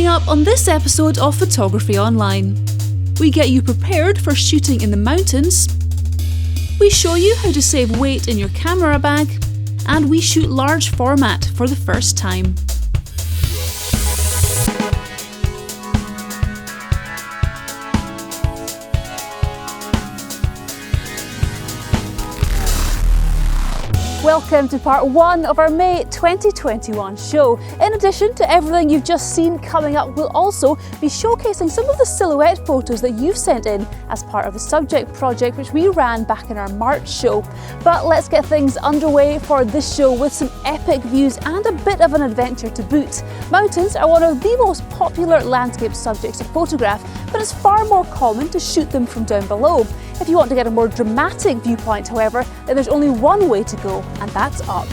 Coming up on this episode of Photography Online, we get you prepared for shooting in the mountains, we show you how to save weight in your camera bag, and we shoot large format for the first time. Welcome to part 1 of our May 2021 show. In addition to everything you've just seen coming up, we'll also be showcasing some of the silhouette photos that you've sent in as part of the subject project which we ran back in our March show. But let's get things underway for this show with some epic views and a bit of an adventure to boot. Mountains are one of the most popular landscape subjects to photograph, but it's far more common to shoot them from down below. If you want to get a more dramatic viewpoint, however, then there's only one way to go, and that's up.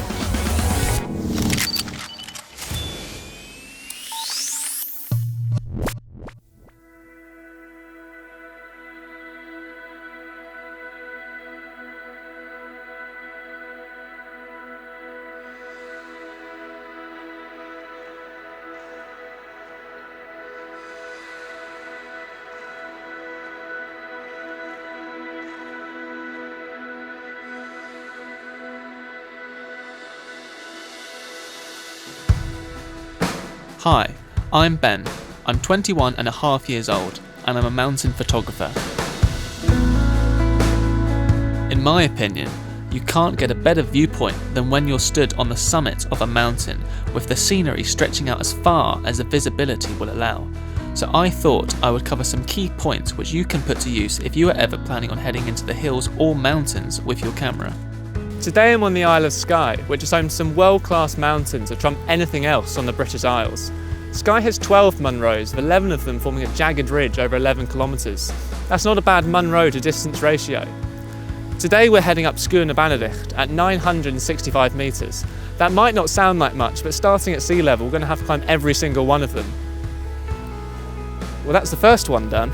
Hi, I'm Ben. I'm 21 and a half years old, and I'm a mountain photographer. In my opinion, you can't get a better viewpoint than when you're stood on the summit of a mountain with the scenery stretching out as far as the visibility will allow. So I thought I would cover some key points which you can put to use if you are ever planning on heading into the hills or mountains with your camera. Today I'm on the Isle of Skye, which is home to some world-class mountains that trump anything else on the British Isles. Skye has 12 Munros, with 11 of them forming a jagged ridge over 11 kilometres. That's not a bad Munro to distance ratio. Today we're heading up Sgurr na Banedicht at 965 metres. That might not sound like much, but starting at sea level we're going to have to climb every single one of them. Well, that's the first one done.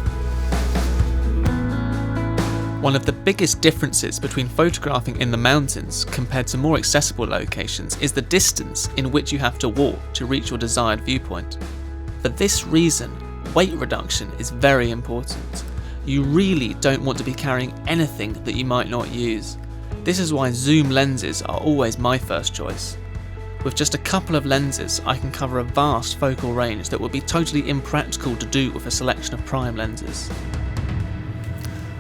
One of the biggest differences between photographing in the mountains compared to more accessible locations is the distance in which you have to walk to reach your desired viewpoint. For this reason, weight reduction is very important. You really don't want to be carrying anything that you might not use. This is why zoom lenses are always my first choice. With just a couple of lenses, I can cover a vast focal range that would be totally impractical to do with a selection of prime lenses.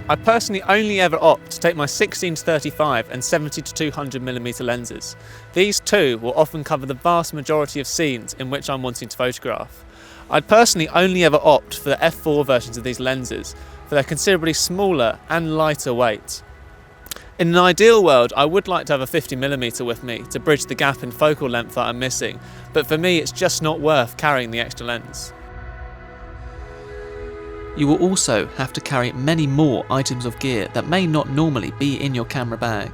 I personally only ever opt to take my 16-35 and 70-200mm lenses. These two will often cover the vast majority of scenes in which I'm wanting to photograph. I'd personally only ever opt for the f4 versions of these lenses, for their considerably smaller and lighter weight. In an ideal world, I would like to have a 50mm with me to bridge the gap in focal length that I'm missing, but for me it's just not worth carrying the extra lens. You will also have to carry many more items of gear that may not normally be in your camera bag.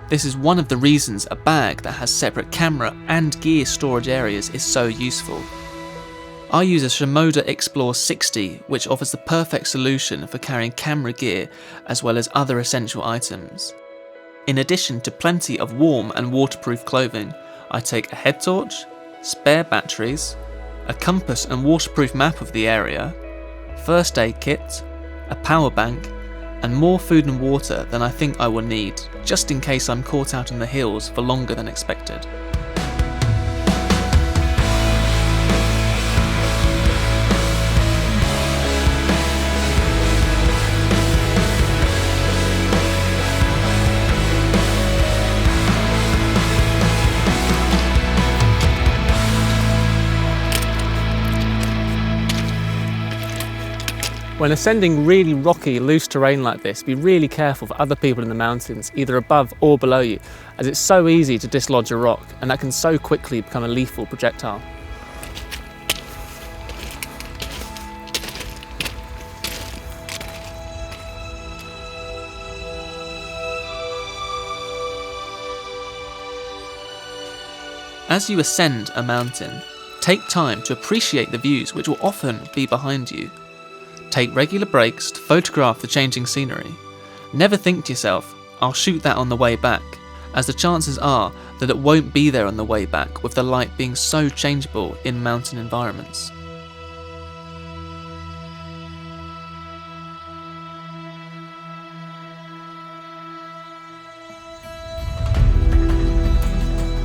This is one of the reasons a bag that has separate camera and gear storage areas is so useful. I use a Shimoda Explore 60, which offers the perfect solution for carrying camera gear as well as other essential items. In addition to plenty of warm and waterproof clothing, I take a head torch, spare batteries, a compass and waterproof map of the area, first aid kit, a power bank, and more food and water than I think I will need, just in case I'm caught out in the hills for longer than expected. When ascending really rocky, loose terrain like this, be really careful for other people in the mountains, either above or below you, as it's so easy to dislodge a rock, and that can so quickly become a lethal projectile. As you ascend a mountain, take time to appreciate the views which will often be behind you. Take regular breaks to photograph the changing scenery. Never think to yourself, I'll shoot that on the way back, as the chances are that it won't be there on the way back with the light being so changeable in mountain environments.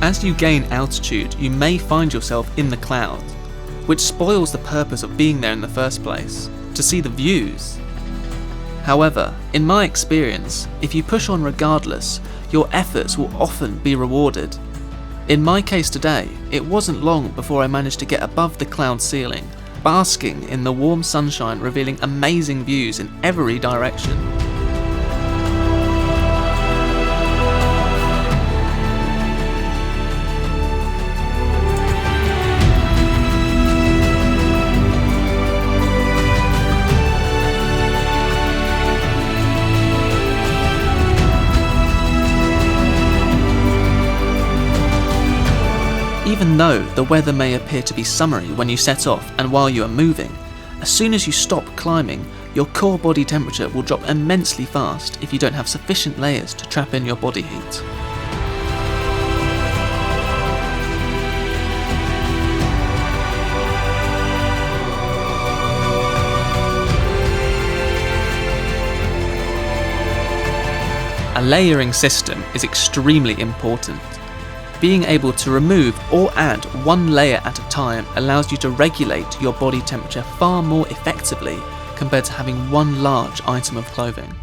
As you gain altitude, you may find yourself in the clouds, which spoils the purpose of being there in the first place, to see the views. However, in my experience, if you push on regardless, your efforts will often be rewarded. In my case today, it wasn't long before I managed to get above the cloud ceiling, basking in the warm sunshine, revealing amazing views in every direction. Even though the weather may appear to be summery when you set off and while you are moving, as soon as you stop climbing, your core body temperature will drop immensely fast if you don't have sufficient layers to trap in your body heat. A layering system is extremely important. Being able to remove or add one layer at a time allows you to regulate your body temperature far more effectively compared to having one large item of clothing.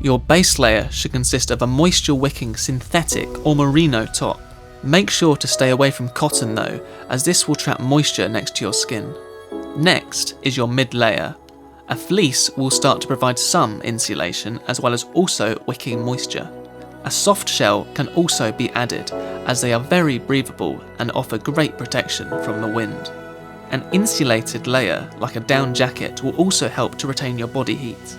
Your base layer should consist of a moisture-wicking synthetic or merino top. Make sure to stay away from cotton though, as this will trap moisture next to your skin. Next is your mid-layer. A fleece will start to provide some insulation as well as also wicking moisture. A soft shell can also be added, as they are very breathable and offer great protection from the wind. An insulated layer, like a down jacket, will also help to retain your body heat.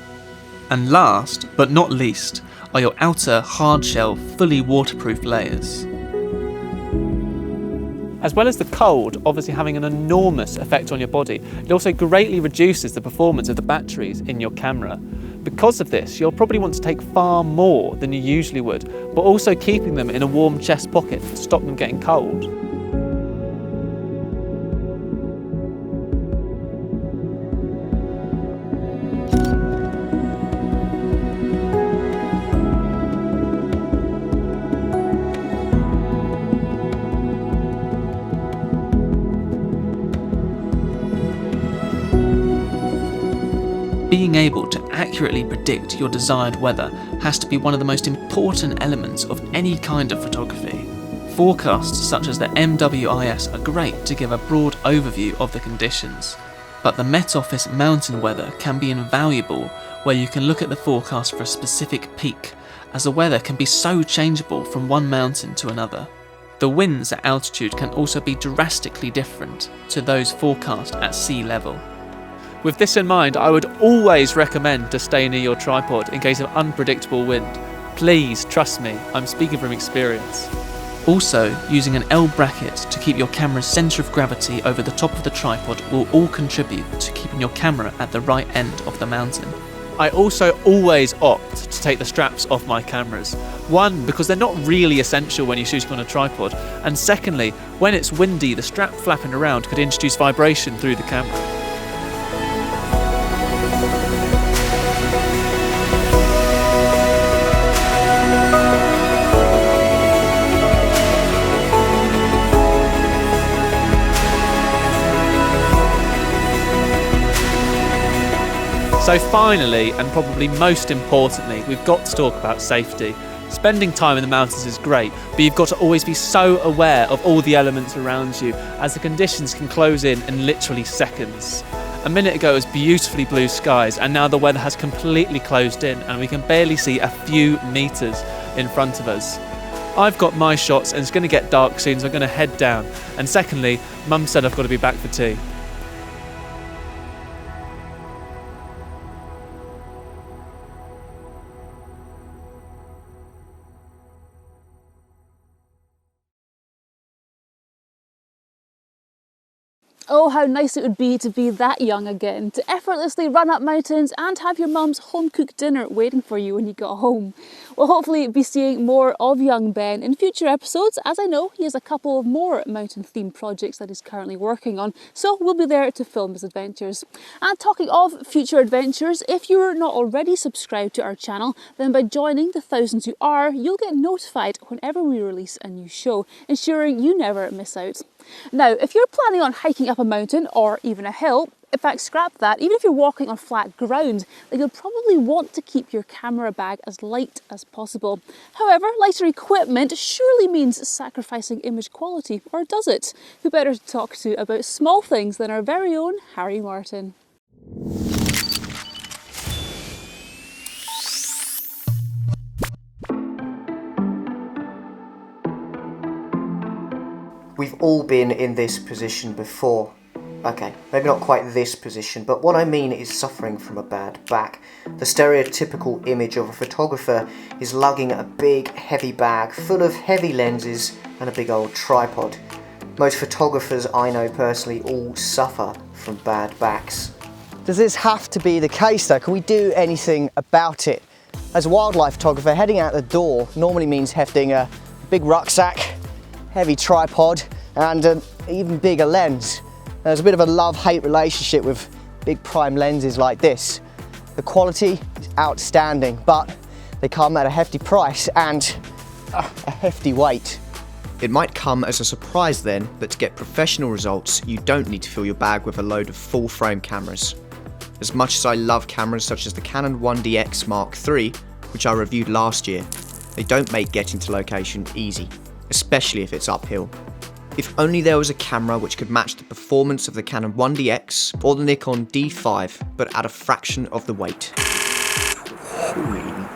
And last, but not least, are your outer hard shell, fully waterproof layers. As well as the cold obviously having an enormous effect on your body, it also greatly reduces the performance of the batteries in your camera. Because of this, you'll probably want to take far more than you usually would, but also keeping them in a warm chest pocket to stop them getting cold. Being able to accurately predict your desired weather has to be one of the most important elements of any kind of photography. Forecasts such as the MWIS are great to give a broad overview of the conditions, but the Met Office mountain weather can be invaluable, where you can look at the forecast for a specific peak, as the weather can be so changeable from one mountain to another. The winds at altitude can also be drastically different to those forecast at sea level. With this in mind, I would always recommend to stay near your tripod in case of unpredictable wind. Please trust me, I'm speaking from experience. Also, using an L bracket to keep your camera's centre of gravity over the top of the tripod will all contribute to keeping your camera at the right end of the mountain. I also always opt to take the straps off my cameras. One, because they're not really essential when you're shooting on a tripod, and secondly, when it's windy, the strap flapping around could introduce vibration through the camera. So finally, and probably most importantly, we've got to talk about safety. Spending time in the mountains is great, but you've got to always be so aware of all the elements around you, as the conditions can close in literally seconds. A minute ago it was beautifully blue skies, and now the weather has completely closed in and we can barely see a few metres in front of us. I've got my shots and it's going to get dark soon, so I'm going to head down. And secondly, Mum said I've got to be back for tea. Oh, how nice it would be to be that young again, to effortlessly run up mountains and have your mum's home-cooked dinner waiting for you when you got home. We'll hopefully be seeing more of young Ben in future episodes, as I know he has a couple of more mountain-themed projects that he's currently working on, so we'll be there to film his adventures. And talking of future adventures, if you're not already subscribed to our channel, then by joining the thousands who are, you'll get notified whenever we release a new show, ensuring you never miss out. Now, if you're planning on hiking up a mountain or even a hill, in fact, scrap that, even if you're walking on flat ground, then you'll probably want to keep your camera bag as light as possible. However, lighter equipment surely means sacrificing image quality, or does it? Who better to talk to about small things than our very own Harry Martin? We've all been in this position before. Okay, maybe not quite this position, but what I mean is suffering from a bad back. The stereotypical image of a photographer is lugging a big, heavy bag full of heavy lenses and a big old tripod. Most photographers I know personally all suffer from bad backs. Does this have to be the case though? Can we do anything about it? As a wildlife photographer, heading out the door normally means hefting a big rucksack, heavy tripod, and an even bigger lens. There's a bit of a love-hate relationship with big prime lenses like this. The quality is outstanding, but they come at a hefty price and a hefty weight. It might come as a surprise then that to get professional results, you don't need to fill your bag with a load of full-frame cameras. As much as I love cameras such as the Canon 1DX Mark III, which I reviewed last year, they don't make getting to location easy, especially if it's uphill. If only there was a camera which could match the performance of the Canon 1DX or the Nikon D5, but at a fraction of the weight.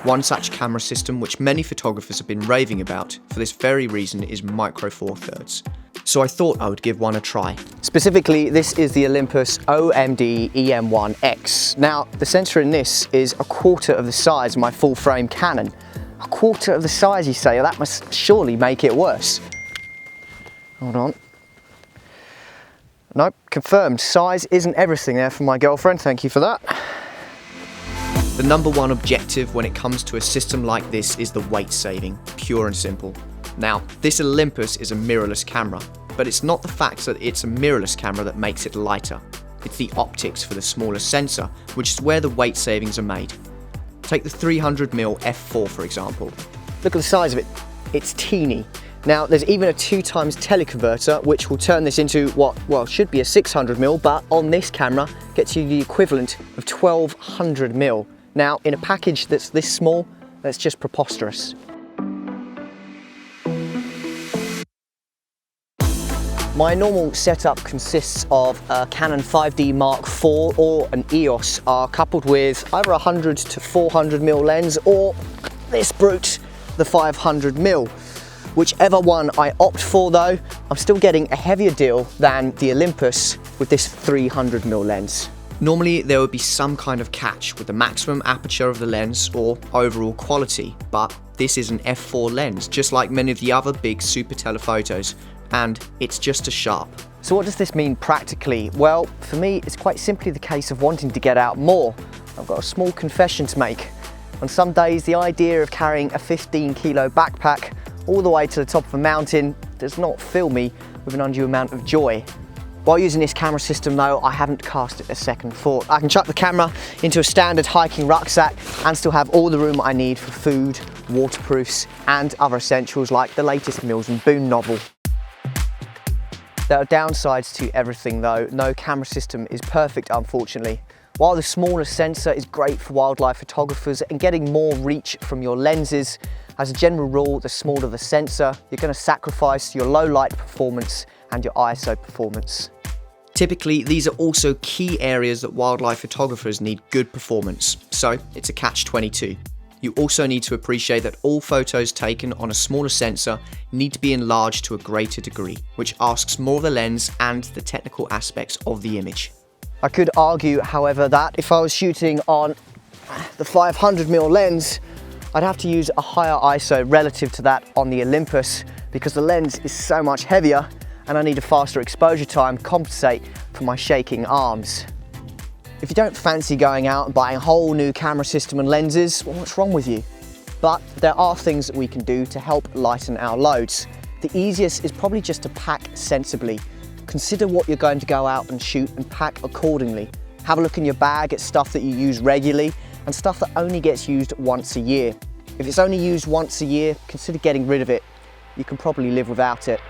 One such camera system which many photographers have been raving about for this very reason is Micro Four Thirds. So I thought I would give one a try. Specifically, this is the Olympus OMD EM1X. Now, the sensor in this is a quarter of the size of my full frame Canon. A quarter of the size, you say? Well, that must surely make it worse. Hold on. Nope, confirmed. Size isn't everything there for my girlfriend. Thank you for that. The number one objective when it comes to a system like this is the weight saving, pure and simple. Now, this Olympus is a mirrorless camera, but it's not the fact that it's a mirrorless camera that makes it lighter. It's the optics for the smaller sensor, which is where the weight savings are made. Take the 300mm f4 for example. Look at the size of it. It's teeny. Now, there's even a 2x teleconverter which will turn this into what, well, should be a 600mm, but on this camera gets you the equivalent of 1200mm. Now, in a package that's this small, that's just preposterous. My normal setup consists of a Canon 5D Mark IV or an EOS R coupled with either a 100 to 400mm lens or this brute, the 500mm. Whichever one I opt for though, I'm still getting a heavier deal than the Olympus with this 300mm lens. Normally there would be some kind of catch with the maximum aperture of the lens or overall quality, but this is an f4 lens, just like many of the other big super telephotos, and it's just as sharp. So what does this mean practically? Well, for me, it's quite simply the case of wanting to get out more. I've got a small confession to make. On some days, the idea of carrying a 15-kilo backpack all the way to the top of a mountain does not fill me with an undue amount of joy. While using this camera system though, I haven't cast it a second thought. I can chuck the camera into a standard hiking rucksack and still have all the room I need for food, waterproofs and other essentials like the latest Mills and Boon novel. There are downsides to everything though. No camera system is perfect, unfortunately. While the smaller sensor is great for wildlife photographers and getting more reach from your lenses, as a general rule, the smaller the sensor, you're going to sacrifice your low light performance and your ISO performance. Typically, these are also key areas that wildlife photographers need good performance, so it's a catch-22. You also need to appreciate that all photos taken on a smaller sensor need to be enlarged to a greater degree, which asks more of the lens and the technical aspects of the image. I could argue, however, that if I was shooting on the 500mm lens, I'd have to use a higher ISO relative to that on the Olympus because the lens is so much heavier and I need a faster exposure time to compensate for my shaking arms. If you don't fancy going out and buying a whole new camera system and lenses, well, what's wrong with you? But there are things that we can do to help lighten our loads. The easiest is probably just to pack sensibly. Consider what you're going to go out and shoot and pack accordingly. Have a look in your bag at stuff that you use regularly and stuff that only gets used once a year. If it's only used once a year, consider getting rid of it. You can probably live without it.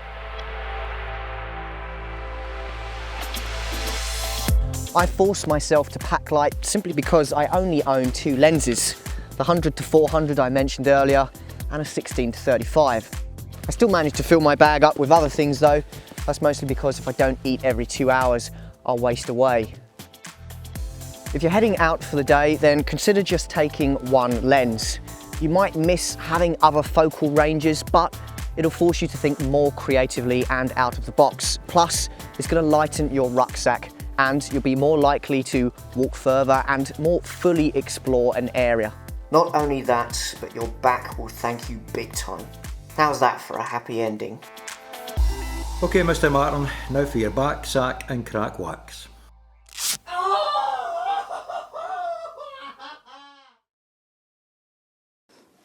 I forced myself to pack light simply because I only own 2 lenses, the 100-400 I mentioned earlier and a 16-35. I still managed to fill my bag up with other things though. That's mostly because if I don't eat every 2 hours, I'll waste away. If you're heading out for the day, then consider just taking 1 lens. You might miss having other focal ranges, but it'll force you to think more creatively and out of the box. Plus, it's going to lighten your rucksack and you'll be more likely to walk further and more fully explore an area. Not only that, but your back will thank you big time. How's that for a happy ending? Okay, Mr. Martin, now for your back, sack and crack wax.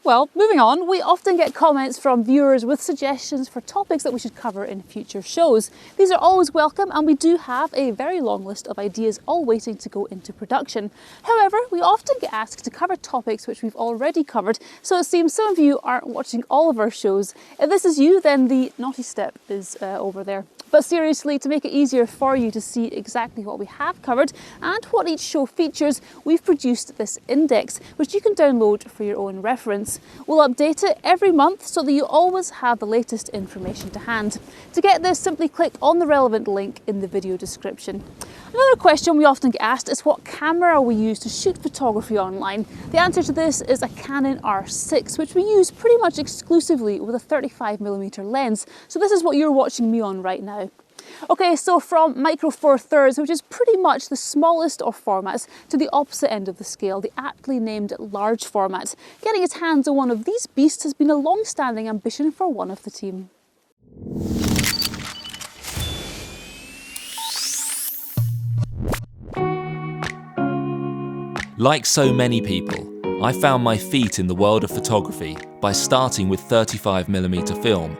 Well, moving on, we often get comments from viewers with suggestions for topics that we should cover in future shows. These are always welcome and we do have a very long list of ideas all waiting to go into production. However, we often get asked to cover topics which we've already covered, so it seems some of you aren't watching all of our shows. If this is you, then the naughty step is over there. But seriously, to make it easier for you to see exactly what we have covered and what each show features, we've produced this index, which you can download for your own reference. We'll update it every month so that you always have the latest information to hand. To get this, simply click on the relevant link in the video description. Another question we often get asked is what camera we use to shoot photography online. The answer to this is a Canon R6, which we use pretty much exclusively with a 35mm lens. So this is what you're watching me on right now. Okay, so from micro four thirds, which is pretty much the smallest of formats, to the opposite end of the scale, the aptly named large format. Getting its hands on one of these beasts has been a long-standing ambition for one of the team. Like so many people, I found my feet in the world of photography by starting with 35mm film,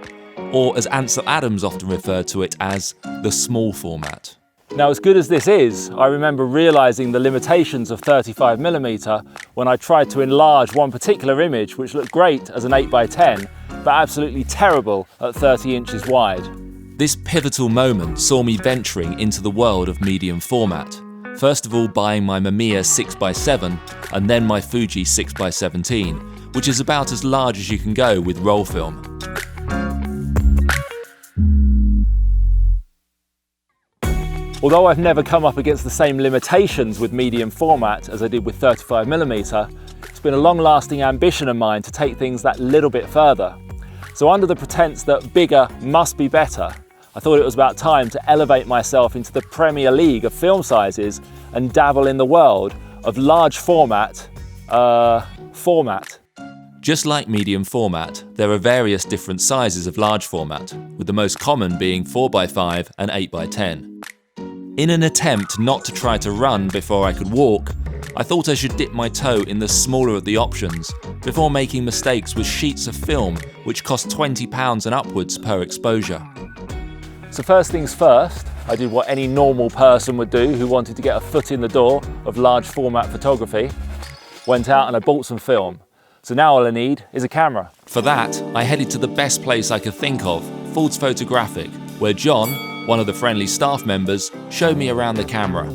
or as Ansel Adams often referred to it as, the small format. Now, as good as this is, I remember realising the limitations of 35mm when I tried to enlarge one particular image which looked great as an 8x10, but absolutely terrible at 30 inches wide. This pivotal moment saw me venturing into the world of medium format. First of all buying my Mamiya 6x7 and then my Fuji 6x17, which is about as large as you can go with roll film. Although I've never come up against the same limitations with medium format as I did with 35mm, it's been a long-lasting ambition of mine to take things that little bit further. So under the pretense that bigger must be better, I thought it was about time to elevate myself into the Premier League of film sizes and dabble in the world of large format. Just like medium format, there are various different sizes of large format, with the most common being 4x5 and 8x10. In an attempt not to try to run before I could walk, I thought I should dip my toe in the smaller of the options before making mistakes with sheets of film which cost £20 and upwards per exposure. So first things first, I did what any normal person would do who wanted to get a foot in the door of large format photography. Went out and I bought some film. So now all I need is a camera. For that, I headed to the best place I could think of, Ford's Photographic, where John, one of the friendly staff members, showed me around the camera.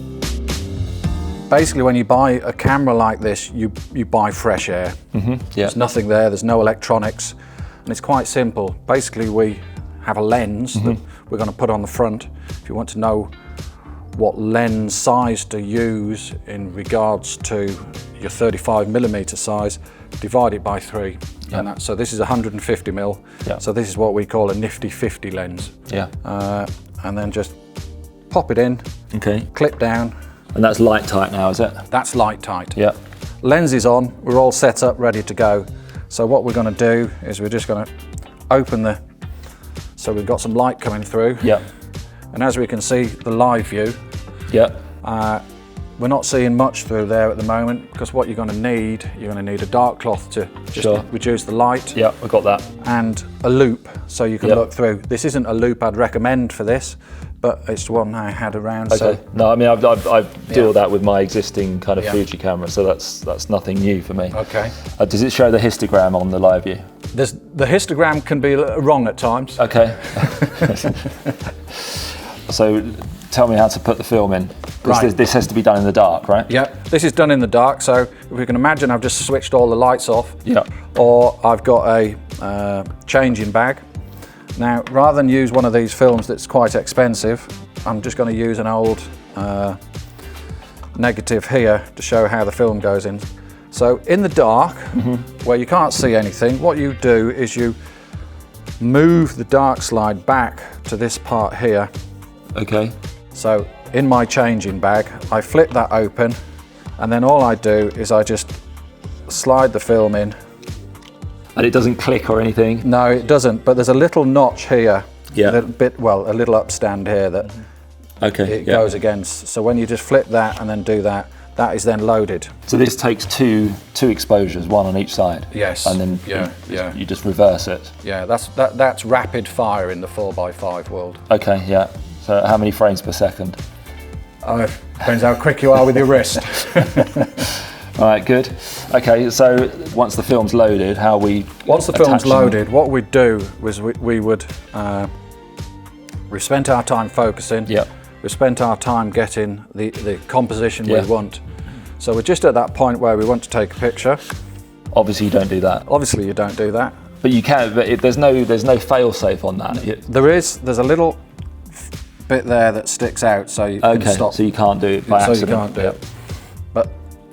Basically, when you buy a camera like this, you buy fresh air. There's nothing there, there's no electronics, and it's quite simple. Basically, we have a lens that we're going to put on the front. If you want to know what lens size to use in regards to your 35mm size, divide it by 3. And so this is 150mm, so this is what we call a nifty 50 lens. And then just pop it in, clip down. And that's light tight now, is it? That's light tight. Lens is on, we're all set up, ready to go. So what we're going to do is we're just going to open the So we've got some light coming through. Yeah. And as we can see, the live view, Yeah. we're not seeing much through there at the moment, because what you're going to need a dark cloth to just reduce the light. Yeah, I got that. And a loop, so you can look through. This isn't a loop I'd recommend for this, but it's one I had around. Okay. So. No, I mean, I deal with that with my existing kind of Fuji camera, so that's nothing new for me. Okay. Does it show the histogram on the live view? The histogram can be wrong at times. Okay. So tell me how to put the film in. This has to be done in the dark, right? Yeah, this is done in the dark, so if we can imagine I've just switched all the lights off. Yeah. Or I've got a changing bag. Now, rather than use one of these films that's quite expensive, I'm just going to use an old negative here to show how the film goes in. So in the dark, where you can't see anything, what you do is you move the dark slide back to this part here. Okay. So in my changing bag, I flip that open, and then all I do is I just slide the film in. And it doesn't click or anything? No, it doesn't, but there's a little notch here, Yeah. a little upstand here that it goes against. So when you just flip that and then do that, that is then loaded. So this takes two exposures, one on each side? Yes. And then you just reverse it? Yeah, that's rapid fire in the 4x5 world. Okay, yeah. So how many frames per second? Depends how quick you are with your wrist. All right, good. Okay, so once the film's loaded, Once the film's loaded, what we'd do was we've spent our time focusing. Yeah. We've spent our time getting the composition we want. So we're just at that point where we want to take a picture. Obviously you don't do that. Obviously you don't do that. But you can, but there's no fail-safe on that. There's a little bit there that sticks out, so you can stop. So you can't do it by accident. So you can't do it. But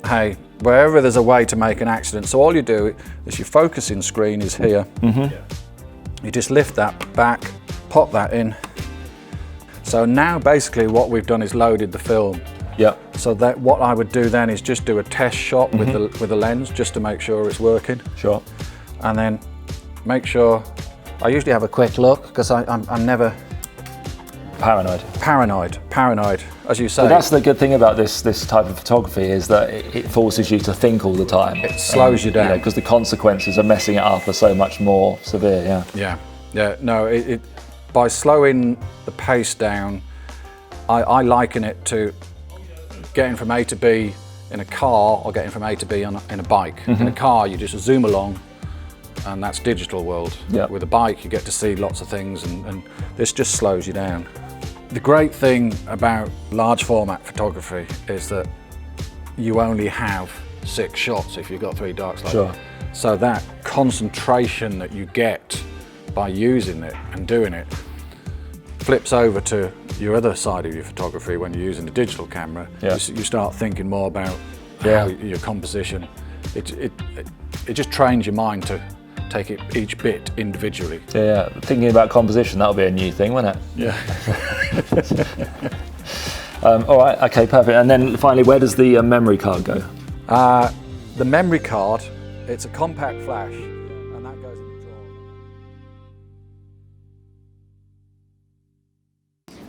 hey, wherever there's a way to make an accident, so all you do is your focusing screen is here. You just lift that back, pop that in. So now basically what we've done is loaded the film. Yeah. So that what I would do then is just do a test shot with the lens, just to make sure it's working. Sure. And then make sure, I usually have a quick look, because I'm never... Paranoid, as you say. But that's the good thing about this type of photography, is that it forces you to think all the time. It slows you down. Because the consequences of messing it up are so much more severe, Yeah, no, by slowing the pace down, I liken it to getting from A to B in a car or getting from A to B in a bike. In a car, you just zoom along, and that's digital world. Yeah. With a bike, you get to see lots of things, and this just slows you down. The great thing about large format photography is that you only have 6 shots if you've got 3 dark slides. Sure. So that concentration that you get by using it and doing it flips over to your other side of your photography when you're using a digital camera. Yeah. You start thinking more about how your composition. It just trains your mind to take each bit individually. Yeah, thinking about composition, that'll be a new thing, won't it? Yeah. All right, okay, perfect. And then finally, where does the memory card go? The memory card, it's a compact flash, and that goes in the drawer.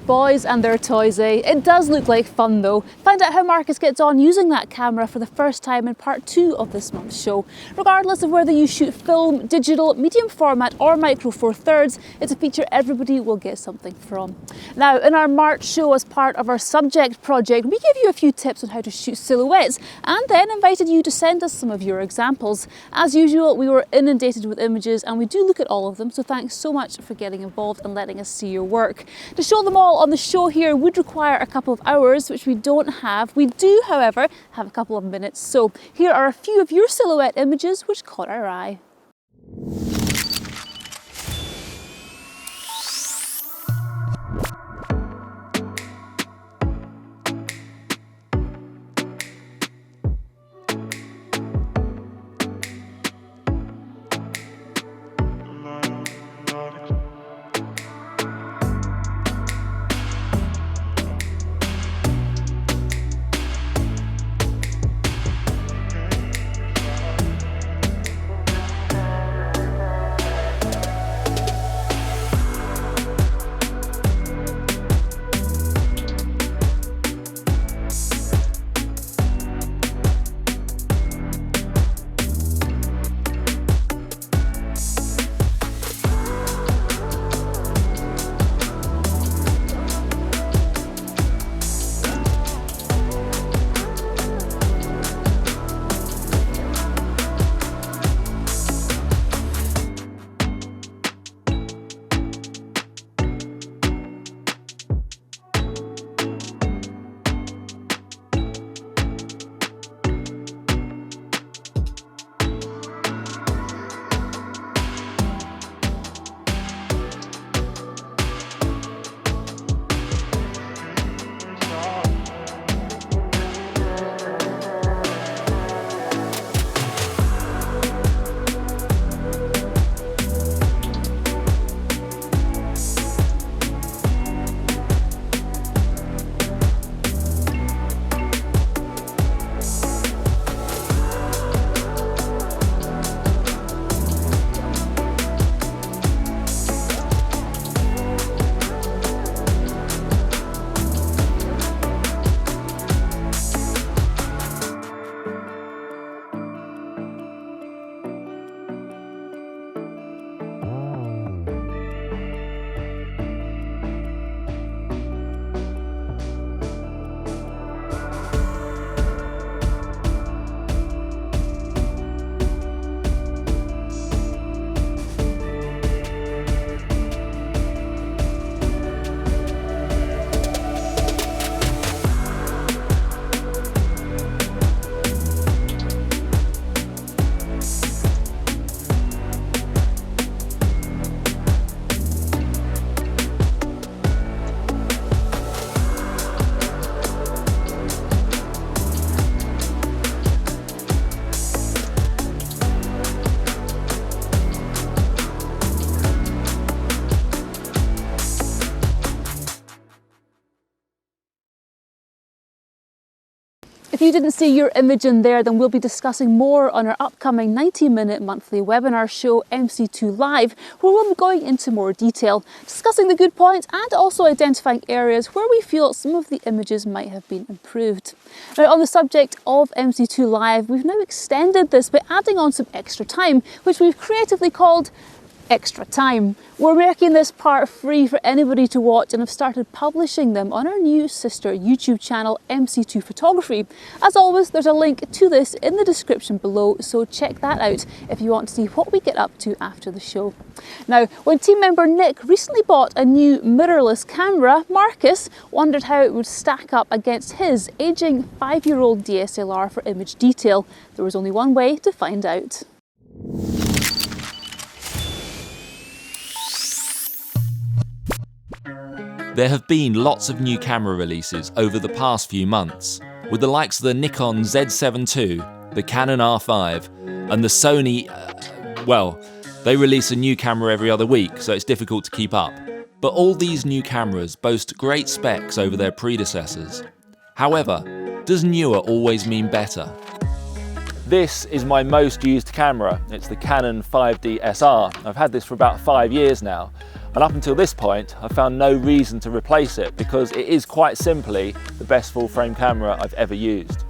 Boys and their toys, eh? It does look like fun though. Find out how Marcus gets on using that camera for the first time in part 2 of this month's show. Regardless of whether you shoot film, digital, medium format or micro 4/3, it's a feature everybody will get something from. Now, in our March show as part of our subject project, we gave you a few tips on how to shoot silhouettes and then invited you to send us some of your examples. As usual, we were inundated with images and we do look at all of them, so thanks so much for getting involved and letting us see your work. To show them all on the show here would require a couple of hours, which we don't have. We do, however, have a couple of minutes. So here are a few of your silhouette images which caught our eye. If you didn't see your image in there, then we'll be discussing more on our upcoming 90-minute monthly webinar show, Mc2 Live, where we'll be going into more detail, discussing the good points and also identifying areas where we feel some of the images might have been improved. Now, on the subject of Mc2 Live, we've now extended this by adding on some extra time, which we've creatively called Extra Time. We're making this part free for anybody to watch and have started publishing them on our new sister YouTube channel, Mc2 Photography. As always, there's a link to this in the description below, so check that out if you want to see what we get up to after the show. Now, when team member Nick recently bought a new mirrorless camera, Marcus wondered how it would stack up against his aging 5-year-old DSLR for image detail. There was only one way to find out. There have been lots of new camera releases over the past few months, with the likes of the Nikon Z7 II, the Canon R5, and the Sony, well, they release a new camera every other week, so it's difficult to keep up. But all these new cameras boast great specs over their predecessors. However, does newer always mean better? This is my most used camera. It's the Canon 5D-SR. I've had this for about 5 years now. And up until this point, I've found no reason to replace it because it is quite simply the best full-frame camera I've ever used.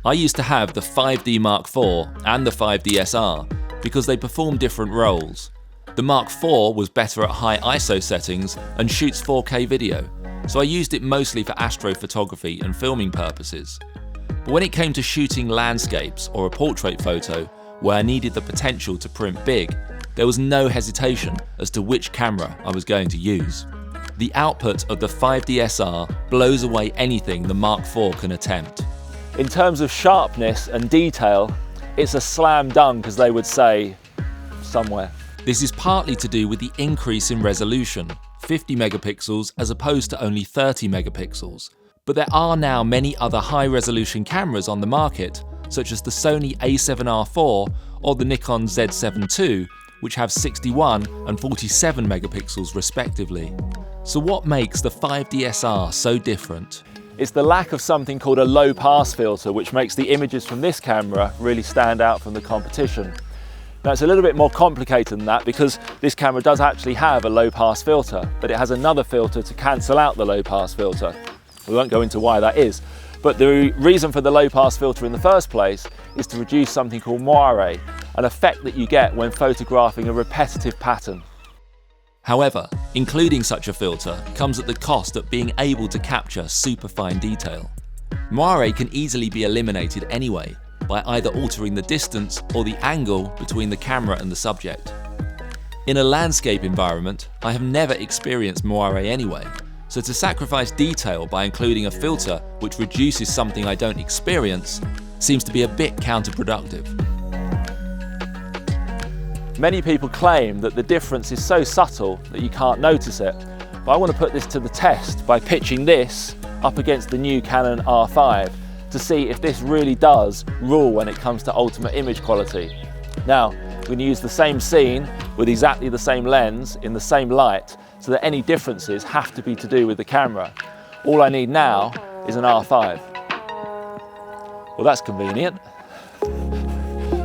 I used to have the 5D Mark IV and the 5D-SR because they perform different roles. The Mark IV was better at high ISO settings and shoots 4K video, so I used it mostly for astrophotography and filming purposes. But when it came to shooting landscapes or a portrait photo where I needed the potential to print big, there was no hesitation as to which camera I was going to use. The output of the 5D-SR blows away anything the Mark IV can attempt. In terms of sharpness and detail, it's a slam dunk, as they would say somewhere. This is partly to do with the increase in resolution, 50 megapixels as opposed to only 30 megapixels. But there are now many other high-resolution cameras on the market, such as the Sony a7R IV or the Nikon Z7 II, which have 61 and 47 megapixels respectively. So what makes the 5D-SR so different? It's the lack of something called a low pass filter, which makes the images from this camera really stand out from the competition. Now, it's a little bit more complicated than that because this camera does actually have a low pass filter, but it has another filter to cancel out the low pass filter. We won't go into why that is, but the reason for the low pass filter in the first place is to reduce something called moire, an effect that you get when photographing a repetitive pattern. However, including such a filter comes at the cost of being able to capture super fine detail. Moire can easily be eliminated anyway by either altering the distance or the angle between the camera and the subject. In a landscape environment, I have never experienced moire anyway, so to sacrifice detail by including a filter which reduces something I don't experience seems to be a bit counterproductive. Many people claim that the difference is so subtle that you can't notice it, but I want to put this to the test by pitching this up against the new Canon R5 to see if this really does rule when it comes to ultimate image quality. Now, we're going to use the same scene with exactly the same lens in the same light, so that any differences have to be to do with the camera. All I need now is an R5. Well, that's convenient.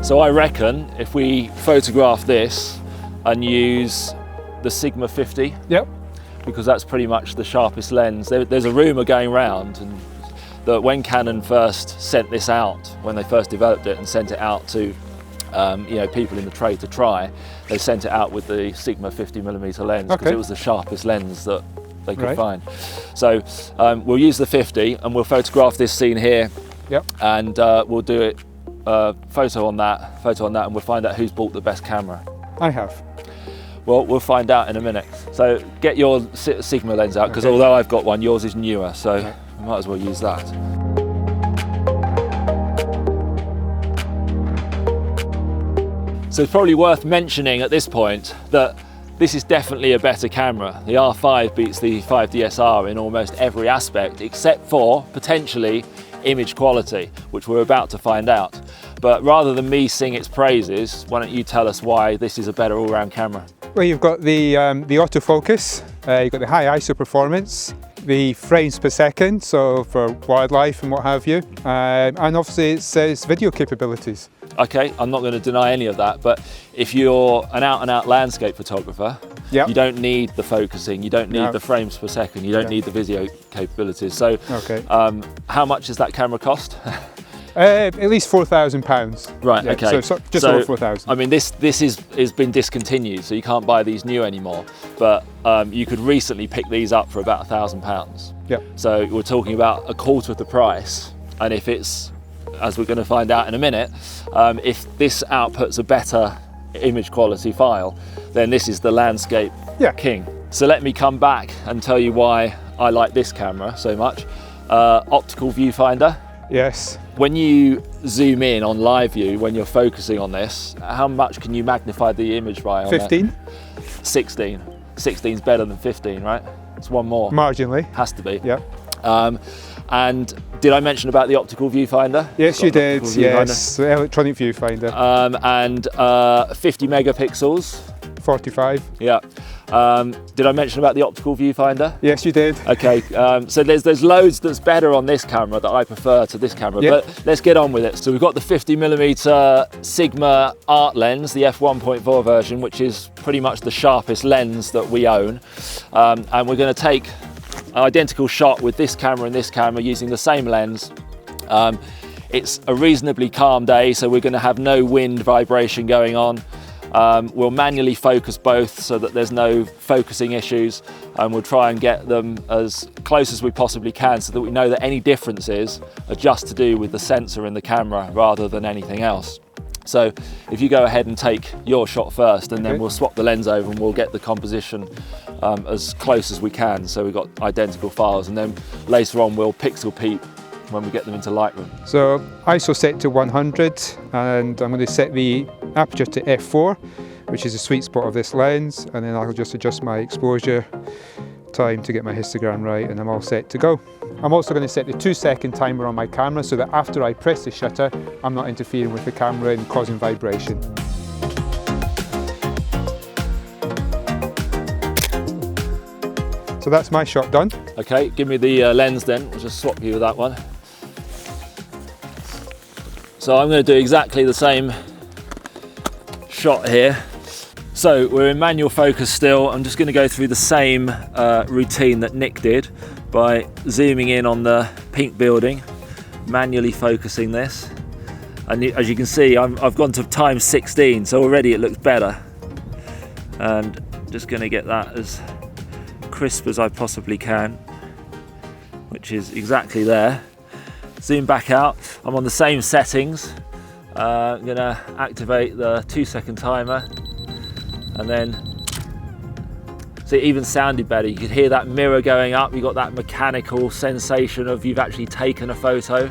So I reckon if we photograph this and use the Sigma 50, yep, because that's pretty much the sharpest lens. There's a rumour going around that when Canon first sent this out, when they first developed it and sent it out to people in the trade to try, they sent it out with the Sigma 50mm lens because it was the sharpest lens that they could find. So we'll use the 50 and we'll photograph this scene here, and we'll do it photo on that, and we'll find out who's bought the best camera. I have. Well, we'll find out in a minute. So get your Sigma lens out, because although I've got one, yours is newer, so we might as well use that. So it's probably worth mentioning at this point that this is definitely a better camera. The R5 beats the 5D-SR in almost every aspect, except for potentially image quality, which we're about to find out. But rather than me sing its praises, why don't you tell us why this is a better all-round camera? Well, you've got the autofocus, you've got the high ISO performance, the frames per second, so for wildlife and what have you, and obviously it's video capabilities. Okay, I'm not going to deny any of that, but if you're an out-and-out landscape photographer, Yep. you don't need the focusing, you don't need the frames per second, you don't need the video capabilities. So, how much does that camera cost? At least £4,000. Right. Yeah, okay. So just over 4,000. I mean, this has been discontinued, so you can't buy these new anymore. But you could recently pick these up for about £1,000. Yeah. So we're talking about a quarter of the price, and if it's, as we're going to find out in a minute, if this outputs a better image quality file, then this is the landscape king. So let me come back and tell you why I like this camera so much. Optical viewfinder. Yes. When you zoom in on live view, when you're focusing on this, how much can you magnify the image by? 15? 16. 16 is better than 15, right? It's one more. Marginally. Has to be. Yeah. And did I mention about the optical viewfinder? Yes, you did. Yes, the electronic viewfinder. And 50 megapixels. 45. Yeah. Did I mention about the optical viewfinder? Yes, you did. Okay. So there's loads that's better on this camera that I prefer to this camera. Yep. But let's get on with it. So we've got the 50mm Sigma Art lens, the f1.4 version, which is pretty much the sharpest lens that we own. And we're going to take an identical shot with this camera and this camera using the same lens. It's a reasonably calm day, so we're going to have no wind vibration going on. We'll manually focus both so that there's no focusing issues, and we'll try and get them as close as we possibly can so that we know that any differences are just to do with the sensor in the camera rather than anything else. So if you go ahead and take your shot first, and then we'll swap the lens over and we'll get the composition as close as we can, so we've got identical files, and then later on we'll pixel peep when we get them into Lightroom. So ISO set to 100, and I'm going to set the aperture to f4, which is the sweet spot of this lens, and then I'll just adjust my exposure time to get my histogram right, and I'm all set to go. I'm also going to set the 2-second timer on my camera so that after I press the shutter, I'm not interfering with the camera and causing vibration. So that's my shot done. Okay, give me the lens then, I'll just swap you with that one. So I'm going to do exactly the same shot here. So we're in manual focus still. I'm just going to go through the same routine that Nick did by zooming in on the pink building, manually focusing this. And as you can see, I've gone to times 16, so already it looks better. And just going to get that as crisp as I possibly can, which is exactly there. Zoom back out. I'm on the same settings. I'm going to activate the 2-second timer, and then see, it even sounded better. You could hear that mirror going up. You got that mechanical sensation of you've actually taken a photo.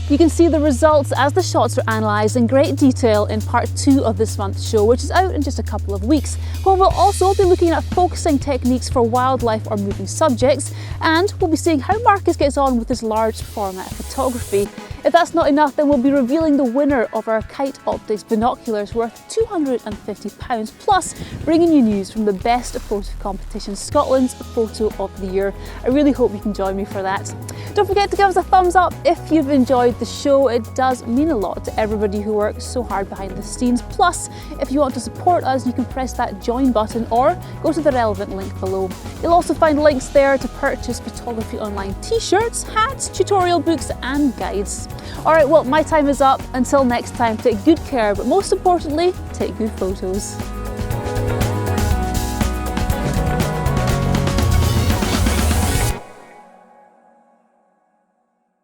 You can see the results as the shots are analysed in great detail in part 2 of this month's show, which is out in just a couple of weeks, where we'll also be looking at focusing techniques for wildlife or moving subjects, and we'll be seeing how Marcus gets on with his large format photography. If that's not enough, then we'll be revealing the winner of our Kite Optics binoculars worth £250, plus bringing you news from the best photo competition, Scotland's Photo of the Year. I really hope you can join me for that. Don't forget to give us a thumbs up if you've enjoyed the show. It does mean a lot to everybody who works so hard behind the scenes. Plus, if you want to support us, you can press that join button or go to the relevant link below. You'll also find links there to purchase Photography Online t-shirts, hats, tutorial books and guides. Alright, well, my time is up. Until next time, take good care, but most importantly, take good photos.